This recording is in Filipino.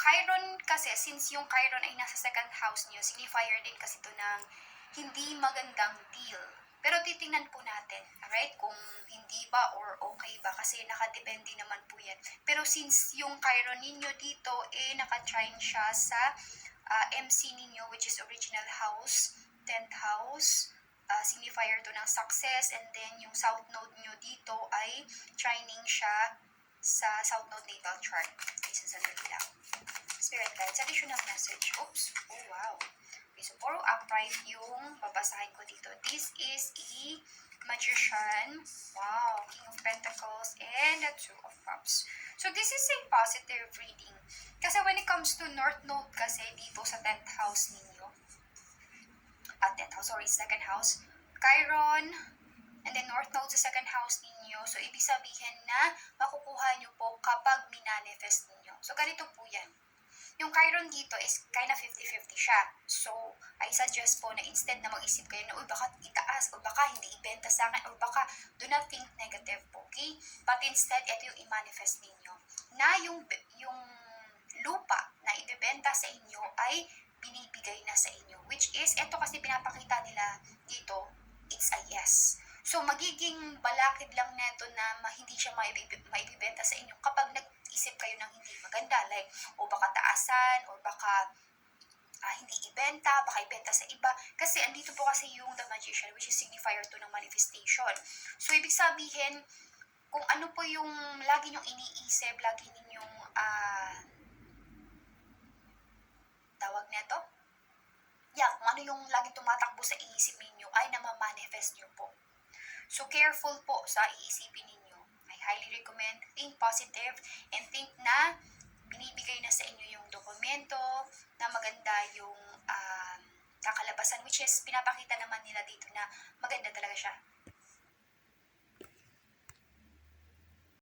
Chiron kasi, since yung Chiron ay nasa second house niyo, signifier din kasi ito ng hindi magandang deal. Pero titingnan po natin, alright, kung hindi ba or okay ba, kasi nakadepende naman po yan. Pero since yung Chiron ninyo dito, naka-trine siya sa MC ninyo, which is original house, 10th house, signifier to ng success, and then yung south node nyo dito ay trining siya sa south node natal chart. Okay, so sandali lang. Spirit guides, additional message. Oops, oh wow. Okay, so puro upright yung babasahin ko dito. This is a Magician, wow, King of Pentacles, and the Two of Cups. So this is a positive reading. Kasi when it comes to North Node kasi dito sa 10th house ninyo, 10th house, sorry, second house, Chiron, and then North Node sa second house ninyo. So, ibig sabihin na makukuha nyo po kapag minanifest ninyo. So, ganito po yan. Yung Chiron dito is kind of 50-50 siya. So, I suggest po na instead na mag-isip kayo na, uy, baka itaas, o baka hindi ibenta sa akin, or baka do not think negative po, okay? But instead, ito yung i-manifest ninyo. Na yung lupa na ibebenta sa inyo ay binibigay na sa inyo. Which is, ito kasi pinapakita nila dito, it's a yes. So, magiging balakid lang neto na hindi siya maibibenta sa inyo kapag nag-isip kayo ng hindi maganda. Like, o baka taasan, or baka hindi ibenta, baka ibenta sa iba. Kasi andito po kasi yung The Magician, which is signifier to ng manifestation. So, ibig sabihin, kung ano po yung lagi nyong iniisip, lagi ninyong tawag neto? Yeah, kung ano yung lagi tumatakbo sa isip ninyo ay namamanifest nyo po. So, careful po sa iisipin ninyo. I highly recommend think positive and think na binibigay na sa inyo yung dokumento, na maganda yung kakalabasan, which is pinapakita naman nila dito na maganda talaga siya.